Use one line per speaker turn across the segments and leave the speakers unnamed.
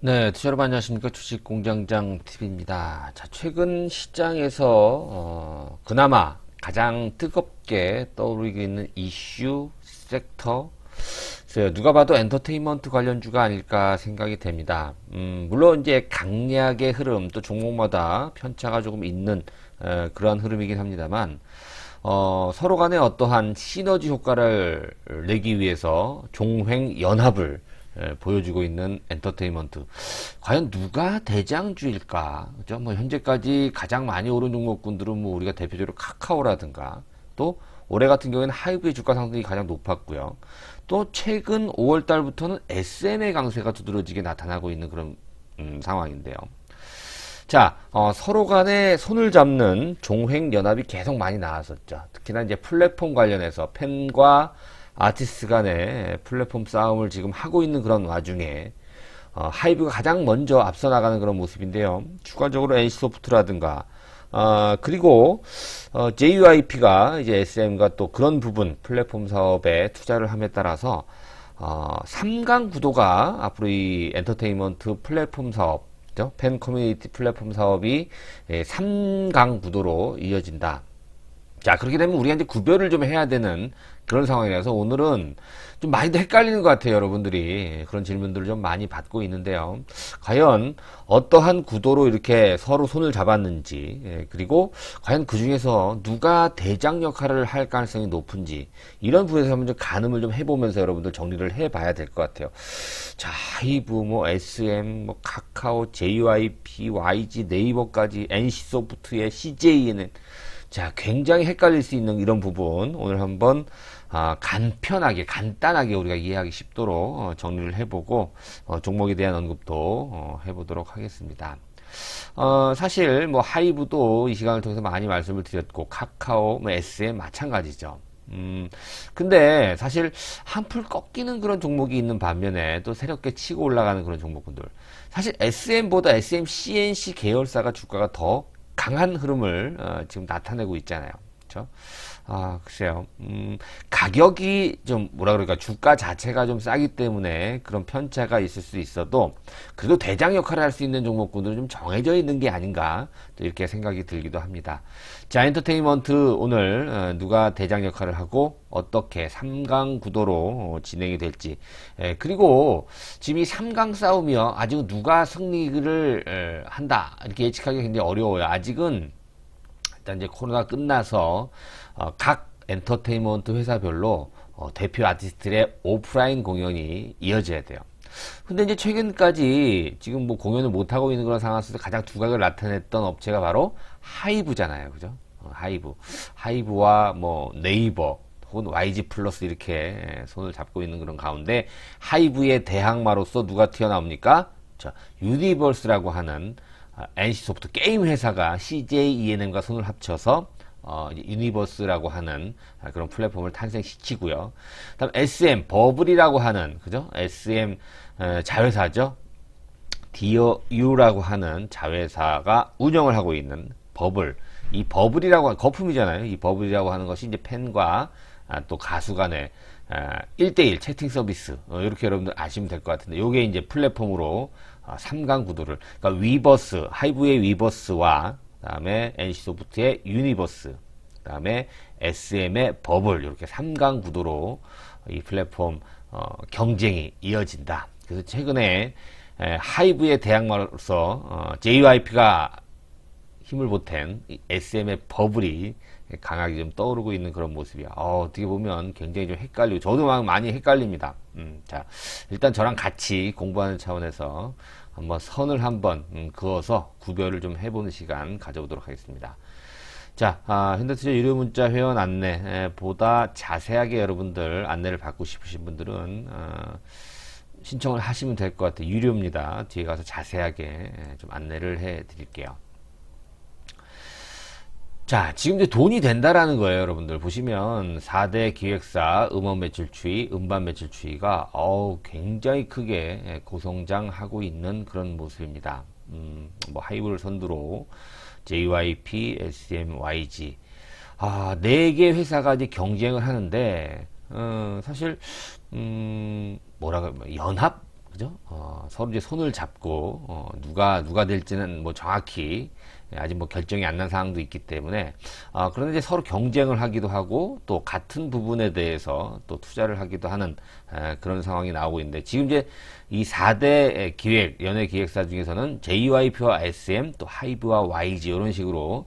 네, 투자 여러분 안녕하십니까. 주식공장장 TV입니다. 자, 최근 시장에서 그나마 가장 뜨겁게 떠오르고 있는 이슈 섹터, 글쎄요, 누가 봐도 엔터테인먼트 관련주가 아닐까 생각이 됩니다. 물론 이제 강약의 흐름, 또 종목마다 편차가 조금 있는 그러한 흐름이긴 합니다만, 서로 간에 어떠한 시너지 효과를 내기 위해서 종횡 연합을 보여주고 있는 엔터테인먼트. 과연 누가 대장주일까? 그죠? 뭐, 현재까지 가장 많이 오른 종목군들은 뭐, 우리가 대표적으로 카카오라든가, 또, 올해 같은 경우에는 하이브의 주가 상승이 가장 높았고요. 또, 최근 5월 달부터는 SM의 강세가 두드러지게 나타나고 있는 그런, 상황인데요. 자, 서로 간에 손을 잡는 종횡연합이 계속 많이 나왔었죠. 특히나 이제 플랫폼 관련해서 팬과 아티스트 간의 플랫폼 싸움을 지금 하고 있는 그런 와중에 하이브가 가장 먼저 앞서 나가는 그런 모습인데요. 추가적으로 NC소프트라든가 그리고 JYP가 이제 SM과 또 그런 부분 플랫폼 사업에 투자를 함에 따라서 3강 구도가 앞으로 이 엔터테인먼트 플랫폼 사업 팬 커뮤니티 플랫폼 사업이 3강 구도로 이어진다. 자, 그렇게 되면 우리가 이제 구별을 좀 해야 되는 그런 상황이라서 오늘은 좀 많이들 헷갈리는 것 같아요, 여러분들이. 그런 질문들을 좀 많이 받고 있는데요. 과연 어떠한 구도로 이렇게 서로 손을 잡았는지, 그리고 과연 그 중에서 누가 대장 역할을 할 가능성이 높은지, 이런 부분에서 한번 좀 가늠을 좀 해보면서 여러분들 정리를 해봐야 될 것 같아요. 자, 하이브, 뭐, SM, 뭐, 카카오, JYP, YG, 네이버까지, NC소프트의 CJ는 자, 굉장히 헷갈릴 수 있는 이런 부분 오늘 한번 간편하게 간단하게 우리가 이해하기 쉽도록 정리를 해보고 종목에 대한 언급도 해보도록 하겠습니다. 사실 뭐 하이브도 이 시간을 통해서 많이 말씀을 드렸고 카카오, 뭐 SM 마찬가지죠. 근데 사실 한풀 꺾이는 그런 종목이 있는 반면에 또 새롭게 치고 올라가는 그런 종목군들, 사실 SM보다 SM, CNC 계열사가 주가가 더 강한 흐름을 지금 나타내고 있잖아요. 그렇죠? 글쎄요. 가격이 좀 뭐라 그럴까, 주가 자체가 좀 싸기 때문에 그런 편차가 있을 수 있어도 그래도 대장 역할을 할 수 있는 종목군들은 좀 정해져 있는 게 아닌가 또 이렇게 생각이 들기도 합니다. 자, 엔터테인먼트 오늘 누가 대장 역할을 하고 어떻게 3강 구도로 진행이 될지, 그리고 지금 이 3강 싸움이요, 아직 누가 승리를 한다 이렇게 예측하기 굉장히 어려워요. 아직은 일단 이제 코로나 끝나서 각 엔터테인먼트 회사별로 대표 아티스트들의 오프라인 공연이 이어져야 돼요. 근데 이제 최근까지 지금 뭐 공연을 못하고 있는 그런 상황에서 가장 두각을 나타냈던 업체가 바로 하이브잖아요. 그죠? 하이브. 하이브와 뭐 네이버 혹은 YG 플러스 이렇게 손을 잡고 있는 그런 가운데 하이브의 대항마로서 누가 튀어나옵니까? 자, 유니버스라고 하는 NC소프트 게임 회사가 CJ ENM과 손을 합쳐서 유니버스라고 하는 그런 플랫폼을 탄생시키고요. 다음 SM 버블이라고 하는, 그죠? SM 자회사죠. 디어유라고 하는 자회사가 운영을 하고 있는 버블. 이 버블이라고 하는 거품이잖아요. 이 버블이라고 하는 것이 이제 팬과 또 가수 간의 1대1 채팅 서비스, 이렇게 여러분들 아시면 될 것 같은데, 요게 이제 플랫폼으로 3강 구도를, 그러니까 위버스, 하이브의 위버스와 그다음에 NC소프트의 유니버스, 그다음에 SM의 버블, 이렇게 3강 구도로 이 플랫폼 경쟁이 이어진다. 그래서 최근에 하이브의 대항마로서 JYP가 힘을 보탠 SM의 버블이 강하게 좀 떠오르고 있는 그런 모습이야. 어떻게 보면 굉장히 좀 헷갈리고, 저도 막 많이 헷갈립니다. 자, 일단 저랑 같이 공부하는 차원에서 한번 선을 한번 그어서 구별을 좀 해보는 시간 가져보도록 하겠습니다. 자, 현대투자 유료 문자 회원 안내 보다 자세하게 여러분들 안내를 받고 싶으신 분들은 신청을 하시면 될 것 같아요. 유료입니다. 뒤에 가서 자세하게 좀 안내를 해 드릴게요. 자, 지금 이제 돈이 된다라는 거예요, 여러분들. 보시면 4대 기획사 음원 매출 추이, 음반 매출 추이가 굉장히 크게 고성장하고 있는 그런 모습입니다. 뭐 하이브를 선두로 JYP, SM, YG, 4개 회사가 이제 경쟁을 하는데 사실 뭐라 그래, 연합, 그죠? 서로 이제 손을 잡고, 누가 될지는 뭐 정확히 아직 뭐 결정이 안 난 상황도 있기 때문에, 그런데 이제 서로 경쟁을 하기도 하고, 또 같은 부분에 대해서 또 투자를 하기도 하는, 그런 상황이 나오고 있는데, 지금 이제 이 4대 연예 기획사 중에서는 JYP와 SM, 또 하이브와 YG, 이런 식으로,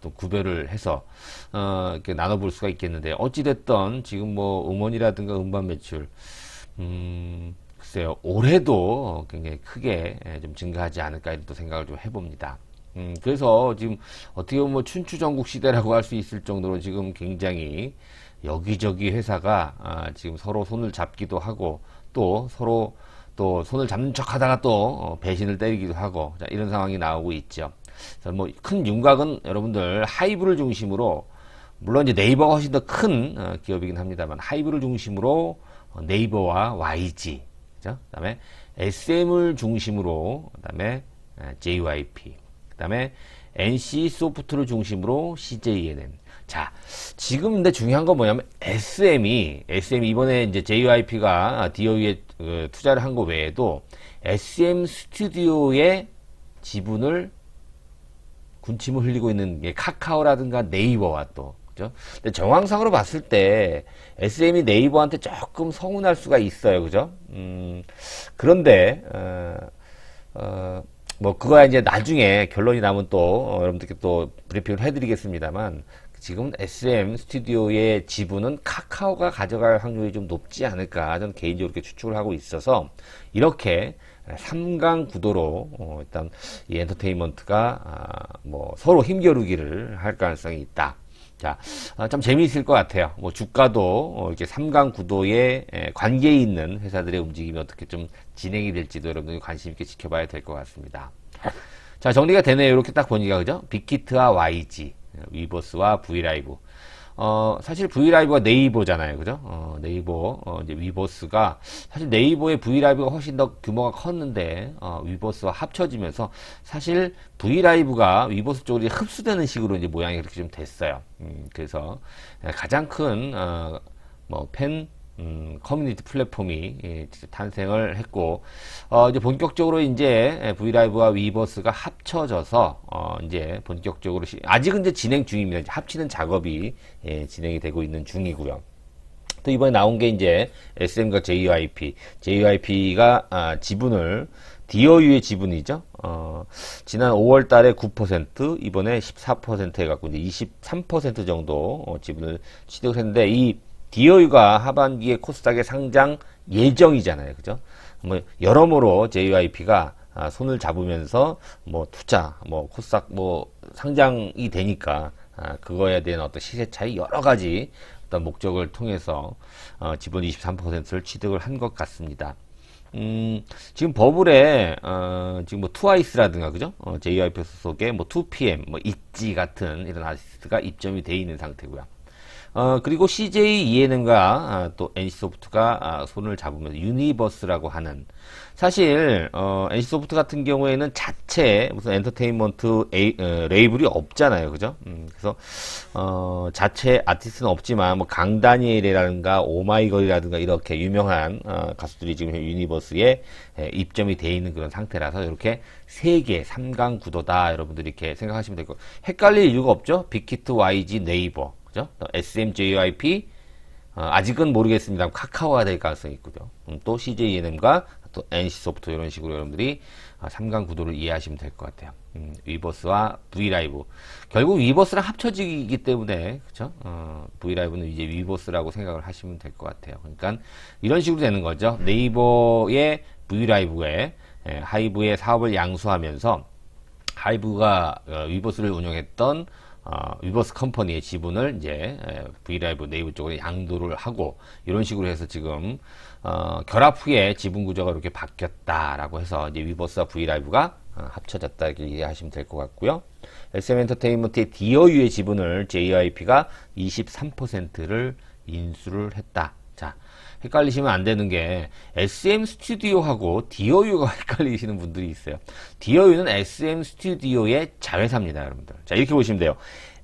또 구별을 해서, 이렇게 나눠볼 수가 있겠는데, 어찌됐던 지금 뭐 음원이라든가 음반 매출, 글쎄요, 올해도 굉장히 크게 좀 증가하지 않을까 이런 또 생각을 좀 해봅니다. 그래서 지금 어떻게 보면 뭐 춘추전국 시대라고 할 수 있을 정도로 지금 굉장히 여기저기 회사가 지금 서로 손을 잡기도 하고 또 서로 또 손을 잡는 척 하다가 또 배신을 때리기도 하고 자, 이런 상황이 나오고 있죠. 뭐 큰 윤곽은 여러분들 하이브를 중심으로 물론 이제 네이버가 훨씬 더 큰 기업이긴 합니다만 하이브를 중심으로 네이버와 YG, 그죠? 그다음에 SM을 중심으로 그다음에 JYP, 그다음에 NC 소프트를 중심으로 CJNM. 자, 지금 근데 중요한 건 뭐냐면 SM이 이번에 이제 JYP가 DOU에 투자를 한 거 외에도 SM 스튜디오의 지분을 군침을 흘리고 있는 게 카카오라든가 네이버와 또 그죠? 근데 정황상으로 봤을 때 SM이 네이버한테 조금 서운할 수가 있어요, 그죠? 그런데 뭐 그거야 이제 나중에 결론이 나면 또 여러분들께 또 브리핑을 해드리겠습니다만 지금 SM 스튜디오의 지분은 카카오가 가져갈 확률이 좀 높지 않을까 저는 개인적으로 이렇게 추측을 하고 있어서 이렇게 3강 구도로 일단 이 엔터테인먼트가 뭐 서로 힘겨루기를 할 가능성이 있다. 자, 참 재미있을 것 같아요. 뭐 주가도 이렇게 3강 구도에 관계 있는 회사들의 움직임이 어떻게 좀 진행이 될지도 여러분들이 관심 있게 지켜봐야 될 것 같습니다. 자, 정리가 되네요. 이렇게 딱 보니까 그죠? 빅히트와 YG, 위버스와 V라이브. 사실 V라이브가 네이버잖아요. 그죠? 네이버, 이제 위버스가, 사실 네이버의 V라이브가 훨씬 더 규모가 컸는데, 위버스와 합쳐지면서, 사실 V라이브가 위버스 쪽으로 흡수되는 식으로 이제 모양이 그렇게 좀 됐어요. 그래서 가장 큰, 커뮤니티 플랫폼이 탄생을 했고, 이제 본격적으로 이제 브이라이브와 위버스가 합쳐져서, 이제 본격적으로, 아직은 이제 진행 중입니다. 이제 합치는 작업이 진행이 되고 있는 중이고요. 또 이번에 나온 게 이제 SM과 JYP가 지분을 DOU의 지분이죠. 지난 5월 달에 9%, 이번에 14% 해갖고 이제 23% 정도 지분을 취득을 했는데, 이 DOU가 하반기에 코스닥에 상장 예정이잖아요. 그죠? 뭐, 여러모로 JYP가 손을 잡으면서 뭐 투자, 뭐 코스닥 뭐 상장이 되니까 그거에 대한 어떤 시세 차이 여러 가지 어떤 목적을 통해서 지분 23%를 취득을 한 것 같습니다. 지금 버블에 지금 뭐 트와이스라든가 그죠? JYP 소속의 뭐 2PM, 뭐 있지 같은 이런 아티스트가 입점이 돼 있는 상태고요. 그리고 CJ ENM과 또 NC소프트가 손을 잡으면서 유니버스라고 하는 사실 NC소프트 같은 경우에는 자체 무슨 엔터테인먼트 레이블이 없잖아요, 그죠? 그래서 자체 아티스트는 없지만 뭐 강다니엘이라든가 오마이걸이라든가 이렇게 유명한 가수들이 지금 유니버스에 입점이 돼 있는 그런 상태라서 이렇게 세 개 3강 구도다 여러분들이 이렇게 생각하시면 될 거예요. 헷갈릴 이유가 없죠? 빅히트, YG, 네이버. 그죠? SM, JYP, 아직은 모르겠습니다. 카카오가 될 가능성이 있고요. 또 CJNM과 또 NC소프트 이런 식으로 여러분들이 3강 구도를 이해하시면 될 것 같아요. 위버스와 V라이브. 결국 위버스랑 합쳐지기 때문에, 그죠? V라이브는 이제 위버스라고 생각을 하시면 될 것 같아요. 그러니까 이런 식으로 되는 거죠. 네이버의 V라이브에 하이브의 사업을 양수하면서 하이브가 위버스를 운영했던 위버스 컴퍼니의 지분을 이제 V라이브 네이버 쪽으로 양도를 하고 이런 식으로 해서 지금 결합 후에 지분 구조가 이렇게 바뀌었다라고 해서 이제 위버스와 V라이브가 합쳐졌다 이렇게 이해하시면 될 것 같고요. SM 엔터테인먼트의 DOU의 지분을 JYP가 23%를 인수를 했다. 자, 헷갈리시면 안 되는 게 SM 스튜디오하고 DOU가 헷갈리시는 분들이 있어요. DOU는 SM 스튜디오의 자회사입니다, 여러분들. 자, 이렇게 보시면 돼요.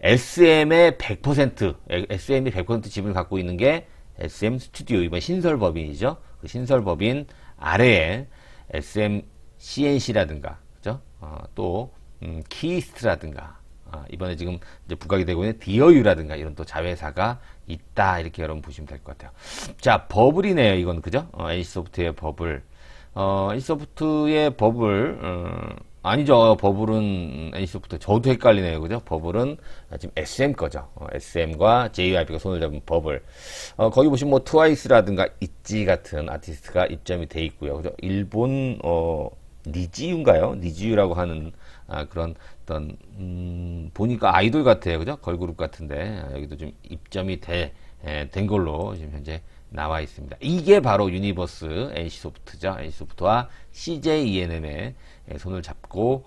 SM의 100%, SM이 100% 지분을 갖고 있는 게 SM 스튜디오, 이번 신설법인이죠. 그 신설법인 아래에 SM CNC라든가, 그죠? 또, 키스트라든가, 이번에 지금 이제 부각이 되고 있는 디어유라든가 이런 또 자회사가 있다. 이렇게 여러분 보시면 될 것 같아요. 자, 버블이네요. 이건, 그죠? NC소프트의 버블. NC소프트의 버블, 아니죠. 버블은 NC소프트. 저도 헷갈리네요. 그죠? 버블은 지금 SM 거죠. SM과 JYP가 손을 잡은 버블. 거기 보시면 뭐 트와이스라든가 있지 같은 아티스트가 입점이 돼 있고요. 그죠? 일본, 니지유인가요? 니지유라고 하는 그런 어떤 보니까 아이돌 같아요, 그죠? 걸그룹 같은데 여기도 좀 입점이 된 걸로 지금 현재 나와 있습니다. 이게 바로 유니버스 NC소프트죠. NC소프트와 CJENM의 손을 잡고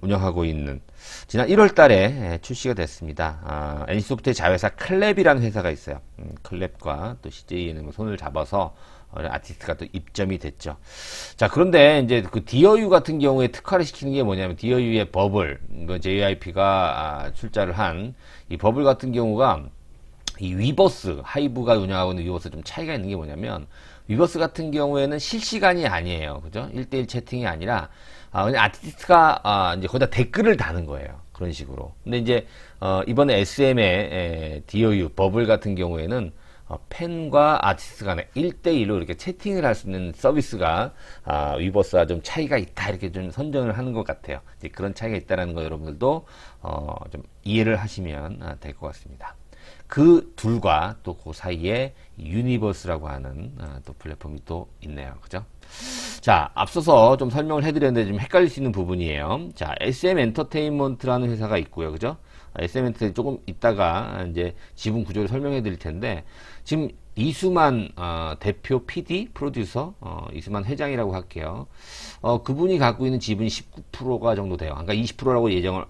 운영하고 있는 지난 1월달에 출시가 됐습니다. NC소프트의 자회사 클랩이라는 회사가 있어요. 클랩과 또 CJENM의 손을 잡아서 아티스트가 또 입점이 됐죠. 자, 그런데 이제 그 디어유 같은 경우에 특화를 시키는 게 뭐냐면 디어유의 버블, JYP가 출자를 한 이 버블 같은 경우가 이 위버스, 하이브가 운영하고 있는 위버스 좀 차이가 있는 게 뭐냐면 위버스 같은 경우에는 실시간이 아니에요. 그죠? 1대1 채팅이 아니라 그냥 아티스트가 이제 거기다 댓글을 다는 거예요. 그런 식으로. 근데 이제 이번에 SM의 디어유 버블 같은 경우에는 팬과 아티스트 간에 1대1로 이렇게 채팅을 할 수 있는 서비스가 위버스와 좀 차이가 있다 이렇게 좀 선정을 하는 것 같아요. 이제 그런 차이가 있다는 거 여러분들도 좀 이해를 하시면 될 것 같습니다. 그 둘과 또 그 사이에 유니버스라고 하는 또 플랫폼이 또 있네요. 그죠? 자, 앞서서 좀 설명을 해드렸는데 좀 헷갈릴 수 있는 부분이에요. 자, SM 엔터테인먼트라는 회사가 있고요. 그죠? SM 엔터테인먼트 조금 이따가 이제 지분 구조를 설명해 드릴 텐데, 지금 이수만 대표 PD 프로듀서 이수만 회장이라고 할게요. 그분이 갖고 있는 지분이 19%가 정도 돼요. 그러니까 20%라고 예정을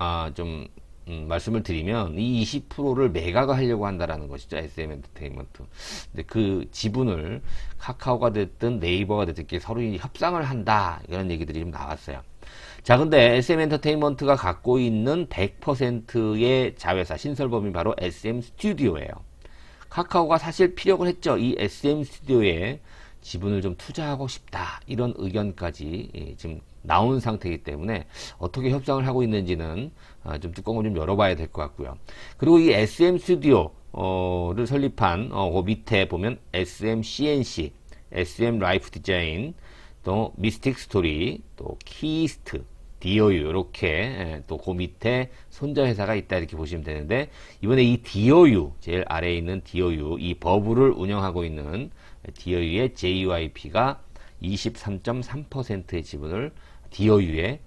말씀을 드리면 이 20%를 매각을 하려고 한다라는 것이죠. SM 엔터테인먼트. 근데 그 지분을 카카오가 됐든 네이버가 됐든 서로 협상을 한다. 이런 얘기들이 좀 나왔어요. 자, 근데 SM 엔터테인먼트가 갖고 있는 100%의 자회사 신설범위 바로 SM 스튜디오예요. 카카오가 사실 피력을 했죠. 이 SM 스튜디오에 지분을 좀 투자하고 싶다. 이런 의견까지 지금 나온 상태이기 때문에 어떻게 협상을 하고 있는지는 좀 뚜껑을 좀 열어봐야 될 것 같고요. 그리고 이 SM 스튜디오를 설립한 그 밑에 보면 SM CNC, SM 라이프 디자인, 또 미스틱 스토리, 또 키스트, 디어유 이렇게 또 그 밑에 손자 회사가 있다 이렇게 보시면 되는데 이번에 이 디어유 제일 아래에 있는 디어유 이 버블을 운영하고 있는 디어유의 JYP가 23.3%의 지분을 디어유에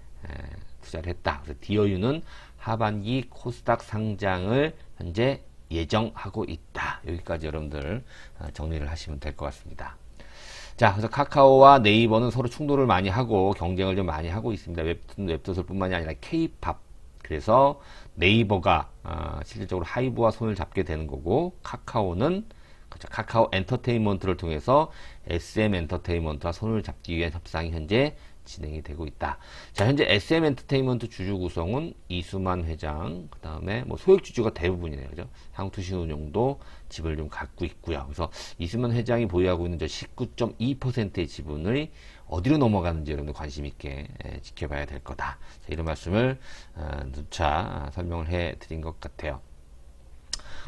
투자를 했다. 그래서 디어유는 하반기 코스닥 상장을 현재 예정하고 있다. 여기까지 여러분들 정리를 하시면 될 것 같습니다. 자, 그래서 카카오와 네이버는 서로 충돌을 많이 하고 경쟁을 좀 많이 하고 있습니다. 웹툰, 웹소설뿐만이 아니라 K-팝. 그래서 네이버가 실질적으로 하이브와 손을 잡게 되는 거고 카카오는 그렇죠. 카카오 엔터테인먼트를 통해서 SM 엔터테인먼트와 손을 잡기 위한 협상이 현재 진행이 되고 있다. 자, 현재 SM 엔터테인먼트 주주 구성은 이수만 회장, 그 다음에 뭐 소액 주주가 대부분이네요. 그죠? 한국투신운용도 지분을 좀 갖고 있고요. 그래서 이수만 회장이 보유하고 있는 저 19.2%의 지분을 어디로 넘어가는지 여러분들 관심 있게 지켜봐야 될 거다. 자, 이런 말씀을 누차 설명을 해 드린 것 같아요.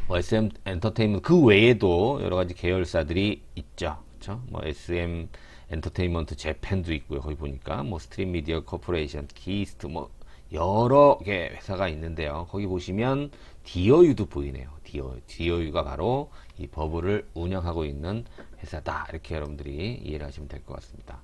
SM 엔터테인먼트 그 외에도 여러 가지 계열사들이 있죠. 그렇죠? 뭐 SM 엔터테인먼트 재팬도 있고요. 거기 보니까 뭐 스트림 미디어 코퍼레이션, 키스트 뭐 여러 개 회사가 있는데요. 거기 보시면 디어유도 보이네요. 디어유가 바로 이 버블을 운영하고 있는 회사다. 이렇게 여러분들이 이해를 하시면 될 것 같습니다.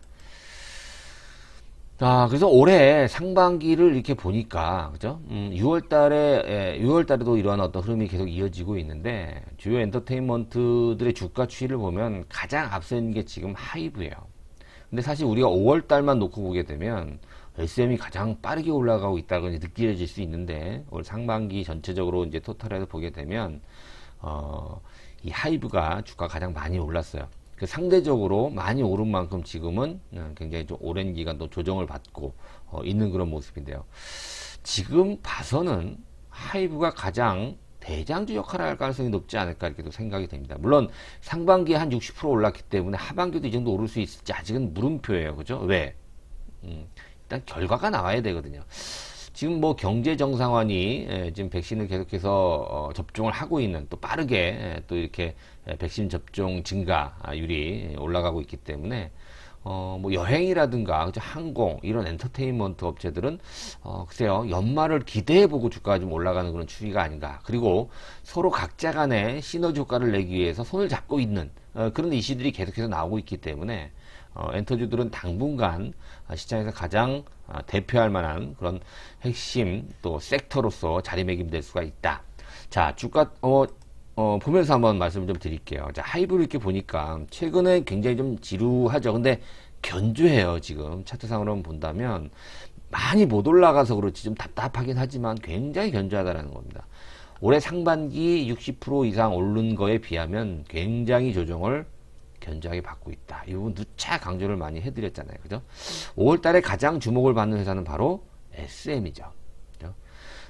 자, 그래서 올해 상반기를 이렇게 보니까, 그죠? 6월달에도 이러한 어떤 흐름이 계속 이어지고 있는데, 주요 엔터테인먼트들의 주가 추이를 보면 가장 앞서 있는 게 지금 하이브예요. 근데 사실 우리가 5월달만 놓고 보게 되면, SM이 가장 빠르게 올라가고 있다고 느껴질 수 있는데, 올 상반기 전체적으로 이제 토탈해서 보게 되면, 이 하이브가 주가가 가장 많이 올랐어요. 상대적으로 많이 오른 만큼 지금은 굉장히 좀 오랜 기간 또 조정을 받고 있는 그런 모습인데요. 지금 봐서는 하이브가 가장 대장주 역할을 할 가능성이 높지 않을까 이렇게 생각이 됩니다. 물론 상반기에 한 60% 올랐기 때문에 하반기도 이 정도 오를 수 있을지 아직은 물음표예요. 그죠? 왜? 일단 결과가 나와야 되거든요. 지금 뭐 경제 정상화니 지금 백신을 계속해서 접종을 하고 있는, 또 빠르게 또 이렇게 백신 접종 증가율이 올라가고 있기 때문에 뭐 여행이라든가 그죠? 항공 이런 엔터테인먼트 업체들은 글쎄요, 연말을 기대해보고 주가가 좀 올라가는 그런 추이가 아닌가. 그리고 서로 각자 간의 시너지 효과를 내기 위해서 손을 잡고 있는 그런 이슈들이 계속해서 나오고 있기 때문에 엔터주들은 당분간 시장에서 가장 대표할 만한 그런 핵심 또 섹터로서 자리매김될 수가 있다. 자, 주가 보면서 한번 말씀을 좀 드릴게요. 자, 하이브를 이렇게 보니까 최근에 굉장히 좀 지루하죠. 근데 견조해요. 지금 차트상으로 본다면 많이 못 올라가서 그렇지 좀 답답하긴 하지만 굉장히 견조하다는 겁니다. 올해 상반기 60% 이상 오른 거에 비하면 굉장히 조정을 견조하게 받고 있다. 이 부분 누차 강조를 많이 해드렸잖아요. 그죠? 5월 달에 가장 주목을 받는 회사는 바로 SM이죠. 그죠?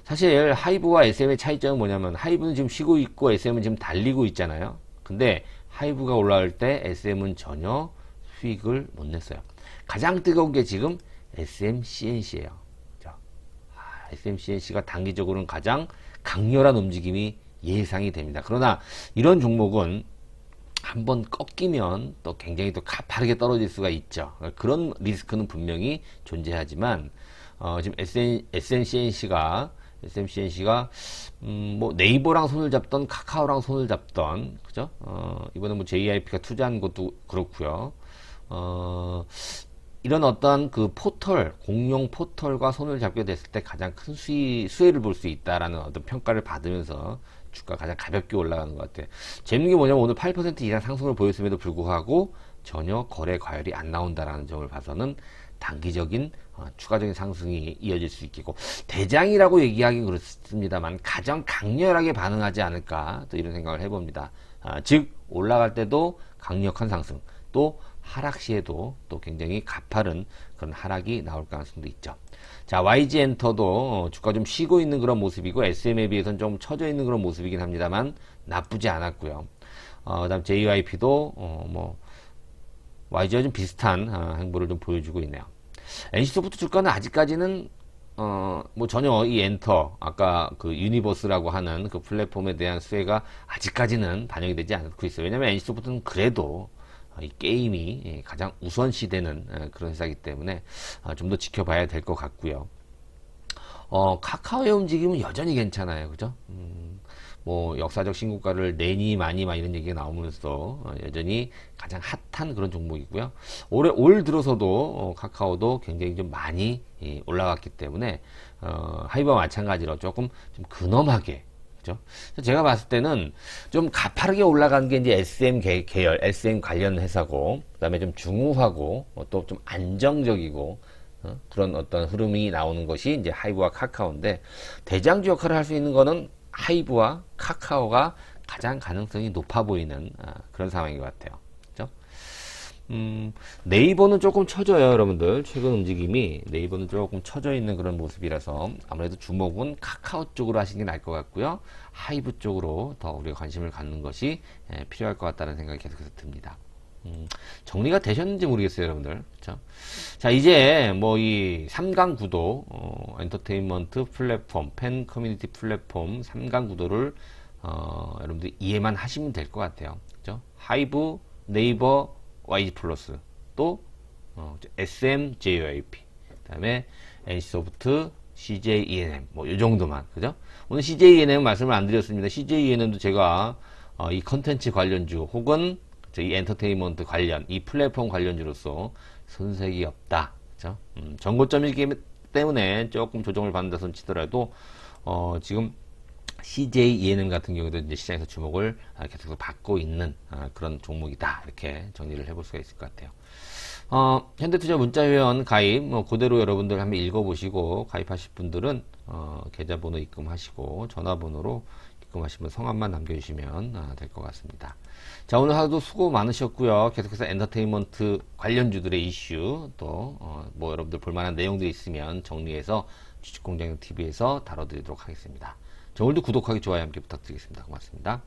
사실 하이브와 SM의 차이점은 뭐냐면 하이브는 지금 쉬고 있고 SM은 지금 달리고 있잖아요. 근데 하이브가 올라올 때 SM은 전혀 수익을 못 냈어요. 가장 뜨거운 게 지금 SMCNC예요. 그죠? SMCNC가 단기적으로는 가장 강렬한 움직임이 예상이 됩니다. 그러나 이런 종목은 한번 꺾이면 또 굉장히 또 가파르게 떨어질 수가 있죠. 그런 리스크는 분명히 존재하지만 지금 SMCNC가 뭐 네이버랑 손을 잡던 카카오랑 손을 잡던 그죠? 이번에 뭐 JYP가 투자한 것도 그렇고요. 이런 어떤 그 포털, 공용 포털과 손을 잡게 됐을 때 가장 큰 수혜를 볼 수 있다라는 어떤 평가를 받으면서 주가 가장 가볍게 올라가는 것 같아요. 재밌는 게 뭐냐면 오늘 8% 이상 상승을 보였음에도 불구하고 전혀 거래 과열이 안 나온다라는 점을 봐서는 단기적인 추가적인 상승이 이어질 수 있겠고, 대장이라고 얘기하긴 그렇습니다만 가장 강렬하게 반응하지 않을까 또 이런 생각을 해봅니다. 즉 올라갈 때도 강력한 상승, 또 하락 시에도 또 굉장히 가파른 그런 하락이 나올 가능성도 있죠. 자, YG엔터도 주가 좀 쉬고 있는 그런 모습이고 SM에 비해서는 좀 처져 있는 그런 모습이긴 합니다만 나쁘지 않았고요. 그다음 JYP도 뭐 YG와 좀 비슷한 행보를 좀 보여주고 있네요. NC소프트 주가는 아직까지는 뭐 전혀 이 엔터, 아까 그 유니버스라고 하는 그 플랫폼에 대한 수혜가 아직까지는 반영이 되지 않고 있어요. 왜냐면 NC소프트는 그래도 이 게임이 가장 우선시되는 그런 회사이기 때문에 좀 더 지켜봐야 될 것 같고요. 카카오의 움직임은 여전히 괜찮아요. 그죠? 뭐 역사적 신고가를 내니 마니 막 이런 얘기가 나오면서 여전히 가장 핫한 그런 종목이고요. 올 들어서도 카카오도 굉장히 좀 많이 올라갔기 때문에 하이브와 마찬가지로 조금 좀 근엄하게, 그죠? 제가 봤을 때는 좀 가파르게 올라간 게 이제 SM 계열, SM 관련 회사고, 그 다음에 좀 중후하고, 또 좀 안정적이고, 그런 어떤 흐름이 나오는 것이 이제 하이브와 카카오인데, 대장주 역할을 할 수 있는 거는 하이브와 카카오가 가장 가능성이 높아 보이는 그런 상황인 것 같아요. 그죠? 네이버는 조금 처져요, 여러분들. 최근 움직임이 네이버는 조금 처져 있는 그런 모습이라서 아무래도 주목은 카카오 쪽으로 하시는 게 나을 것 같고요. 하이브 쪽으로 더 우리가 관심을 갖는 것이 필요할 것 같다는 생각이 계속해서 듭니다. 정리가 되셨는지 모르겠어요, 여러분들. 그쵸? 자, 이제 뭐 이 3강 구도, 엔터테인먼트 플랫폼, 팬 커뮤니티 플랫폼 3강 구도를 여러분들 이해만 하시면 될 것 같아요. 그죠? 하이브, 네이버, YG 플러스, 또 SM, JYP, 그다음에 NC소프트, CJ ENM, 뭐 이 정도만, 그죠? 오늘 CJ ENM 말씀을 안 드렸습니다. CJ ENM도 제가 이 컨텐츠 관련주 혹은 이 엔터테인먼트 관련, 이 플랫폼 관련주로서 손색이 없다. 그죠? 전고점이기 때문에 조금 조정을 받는다 손 치더라도, 지금 CJ ENM 같은 경우도 이제 시장에서 주목을 계속 받고 있는 그런 종목이다. 이렇게 정리를 해볼 수가 있을 것 같아요. 현대투자 문자회원 가입, 뭐, 그대로 여러분들 한번 읽어보시고, 가입하실 분들은, 계좌번호 입금하시고, 전화번호로 입금하시면 성함만 남겨주시면 될 것 같습니다. 자, 오늘 하루도 수고 많으셨고요. 계속해서 엔터테인먼트 관련주들의 이슈, 또, 뭐, 여러분들 볼만한 내용들이 있으면 정리해서 주식공장TV에서 다뤄드리도록 하겠습니다. 자, 오늘도 구독하기, 좋아요 함께 부탁드리겠습니다. 고맙습니다.